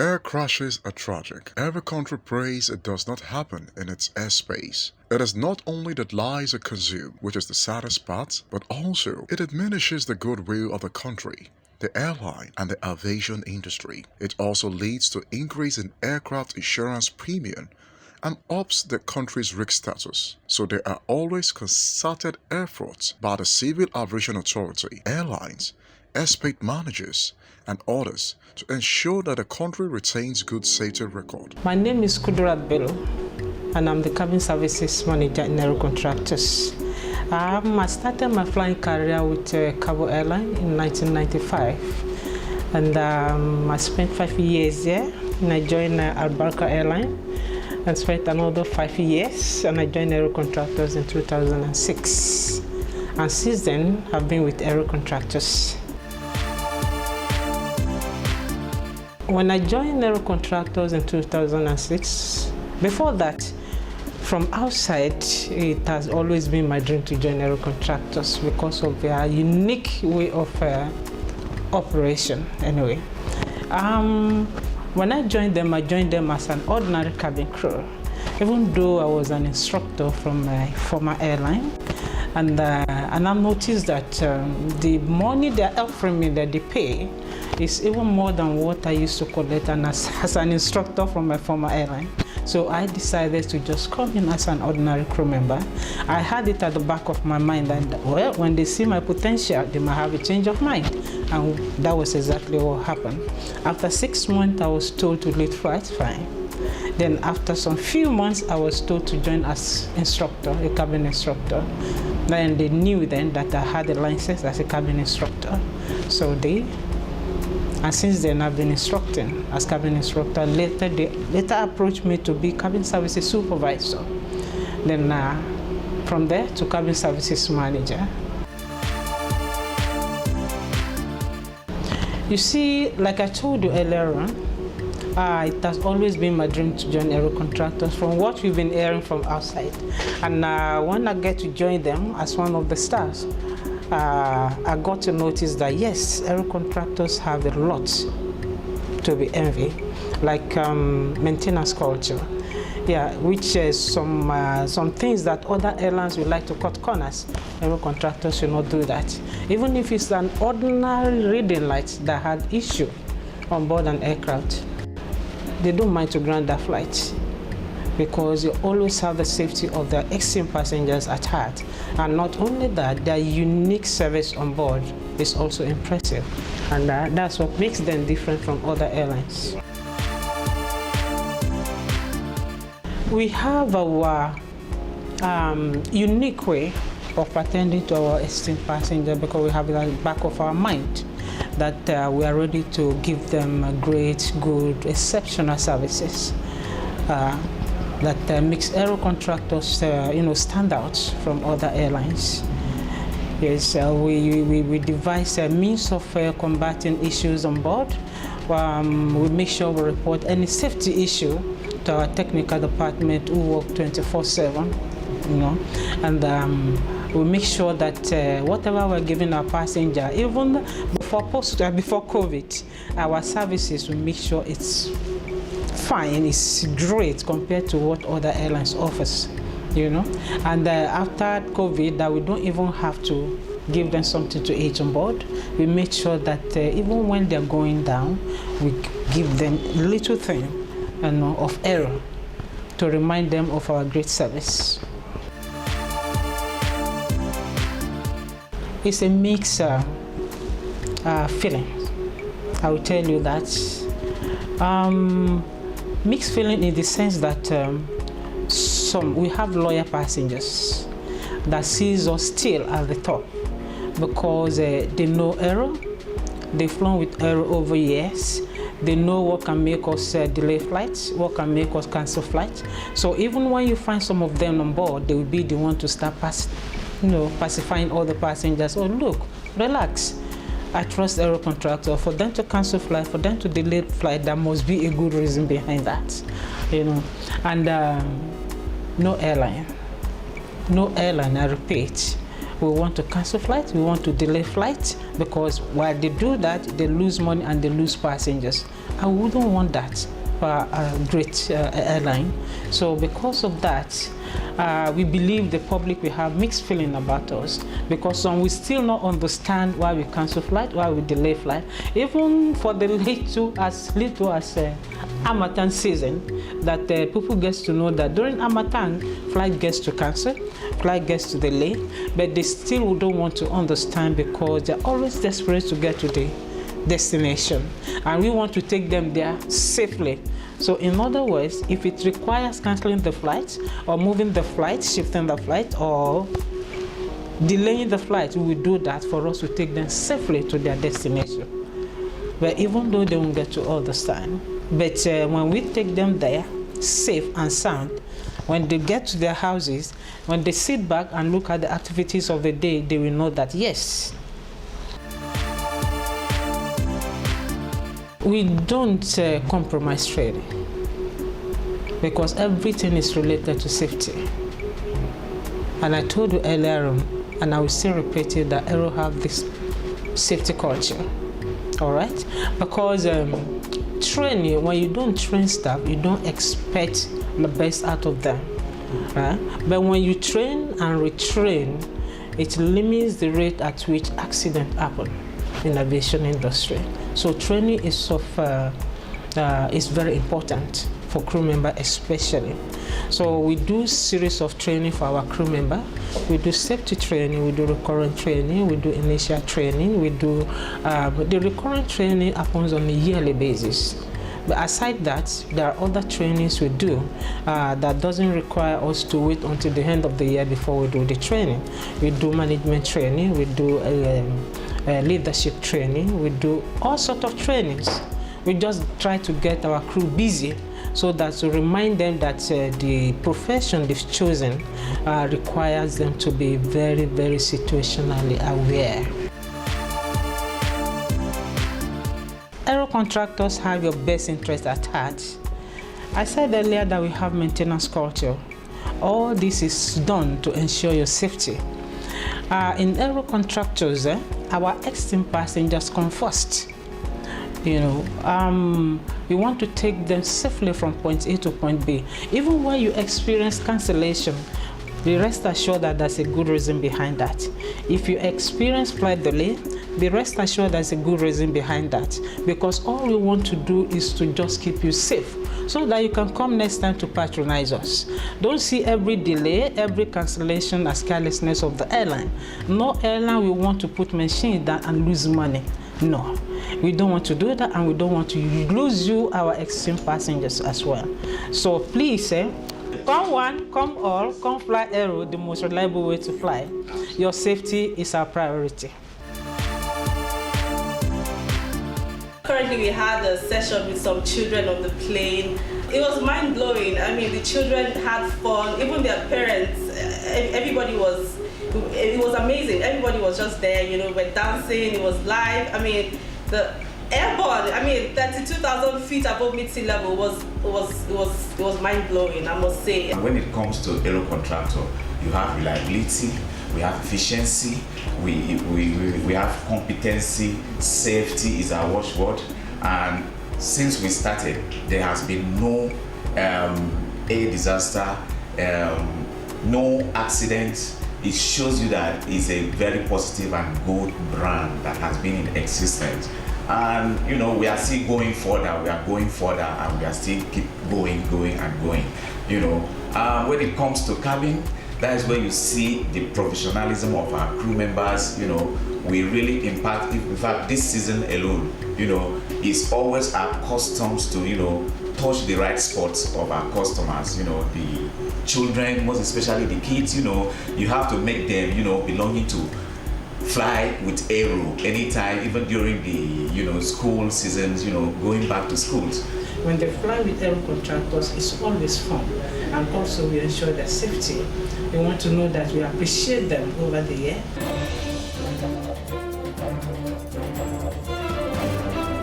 Air crashes are tragic. Every country prays it does not happen in its airspace. It is not only that lives are consumed, which is the saddest part, but also it diminishes the goodwill of the country, the airline, and the aviation industry. It also leads to increase in aircraft insurance premium and ups the country's risk status. So there are always concerted efforts by the Civil Aviation Authority, airlines, airspace managers, and others to ensure that the country retains good safety record. My name is Kudirat Bello, and I'm the cabin services manager in Aero Contractors. I started my flying career with Cabo Airline in 1995, and I spent 5 years there. And I joined Albarca Airline and spent another 5 years, and I joined Aero Contractors in 2006. And since then, I've been with Aero Contractors. When I joined Aero Contractors in 2006, before that, from outside, it has always been my dream to join Aero Contractors because of their unique way of operation, anyway. When I joined them as an ordinary cabin crew, even though I was an instructor from my former airline. And I've noticed that the money they're offering me that they pay is even more than what I used to collect as an instructor from my former airline. So I decided to just come in as an ordinary crew member. I had it at the back of my mind that, well, when they see my potential, they might have a change of mind. And that was exactly what happened. After 6 months, I was told to lead flight fine. Then after some few months, I was told to join as instructor, a cabin instructor. Then they knew then that I had a license as a cabin instructor. And since then I've been instructing as cabin instructor. Later they approached me to be cabin services supervisor. Then from there to cabin services manager. You see, like I told you earlier on, it has always been my dream to join Aero Contractors from what we've been hearing from outside. And when I get to join them as one of the stars, I got to notice that yes, Aero Contractors have a lot to be envied, like maintenance culture, which is some things that other airlines would like to cut corners. Aero Contractors should not do that. Even if it's an ordinary reading light that had issue on board an aircraft, they don't mind to grant that flight, because you always have the safety of their existing passengers at heart. And not only that, their unique service on board is also impressive. And that's what makes them different from other airlines. We have our unique way of attending to our esteemed passengers, because we have it at the back of our mind that we are ready to give them great, good, exceptional services. That makes Aero Contractors, stand out from other airlines. Yes, we devise a means of combating issues on board. We make sure we report any safety issue to our technical department, who work 24/7, and we make sure that whatever we're giving our passenger, even before COVID, our services, we make sure it's fine, it's great compared to what other airlines offers, And after COVID, that we don't even have to give them something to eat on board. We make sure that even when they're going down, we give them a little thing, of error to remind them of our great service. It's a mixed feeling. I will tell you that. Mixed feeling in the sense that we have loyal passengers that sees us still at the top, because they know Aero, they've flown with Aero over years, they know what can make us delay flights, what can make us cancel flights. So even when you find some of them on board, they will be the one to start pacifying all the passengers. Oh, look, relax. I trust Aero Contractor. For them to cancel flight, for them to delay flight, there must be a good reason behind that, And no airline, I repeat, we want to cancel flights, we want to delay flights, because while they do that, they lose money and they lose passengers. And we wouldn't want that for a great airline. So because of that, we believe the public will have mixed feeling about us, because some will still not understand why we cancel flight, why we delay flight. Even for the little as Harmattan season, that people get to know that during Harmattan, flight gets to cancel, flight gets to delay, but they still don't want to understand, because they're always desperate to get to the destination, and we want to take them there safely. So in other words, if it requires canceling the flight or moving the flight, shifting the flight, or delaying the flight, we will do that for us to take them safely to their destination. But even though they won't get to understand, but when we take them there safe and sound, when they get to their houses, when they sit back and look at the activities of the day, they will know that yes, we don't compromise training, because everything is related to safety. And I told you earlier on, and I will still repeat it, that Aero have this safety culture, all right? Because training, when you don't train staff, you don't expect the best out of them, right? But when you train and retrain, it limits the rate at which accidents happen in the aviation industry. So training is very important for crew member especially. So we do series of training for our crew member. We do safety training, we do recurrent training, we do initial training, we do the recurrent training happens on a yearly basis. But aside that, there are other trainings we do that doesn't require us to wait until the end of the year before we do the training. We do management training, we do leadership training, we do all sorts of trainings. We just try to get our crew busy, so that to remind them that the profession they've chosen requires them to be very, very situationally aware. Aero Contractors have your best interest at heart. I said earlier that we have maintenance culture. All this is done to ensure your safety. In Aero Contractors, our ex-team passengers come first. You know, we want to take them safely from point A to point B. Even when you experience cancellation, be rest assured that there's a good reason behind that. If you experience flight delay, be rest assured there's a good reason behind that. Because all we want to do is to just keep you safe, so that you can come next time to patronize us. Don't see every delay, every cancellation as carelessness of the airline. No airline will want to put machine down and lose money. No, we don't want to do that, and we don't want to lose you, our extreme passengers, as well. So please, come one, come all, come fly Aero, the most reliable way to fly. Your safety is our priority. Currently, we had a session with some children on the plane. It was mind-blowing. I mean, the children had fun, even their parents, everybody was, it was amazing. Everybody was just there, you know, we're dancing, it was live. I mean, the airborne, I mean, 32,000 feet above mid-sea level was mind-blowing, I must say. When it comes to Aero Contractor, you have reliability, we have efficiency, we have competency, safety is our watchword, and since we started, there has been no air disaster, no accident. It shows you that it's a very positive and good brand that has been in existence. And you know, we are still going further, we are going further, and we are still keep going and going. You know, when it comes to cabin, that is where you see the professionalism of our crew members. You know, we really impact. In fact, this season alone, you know, it's always our customs to, you know, touch the right spots of our customers. You know, the children, most especially the kids. You know, you have to make them, you know, belonging to fly with Aero anytime, even during the, you know, school seasons, you know, going back to schools. When they fly with Aero Contractors, it's always fun, and also we ensure their safety. We want to know that we appreciate them over the year.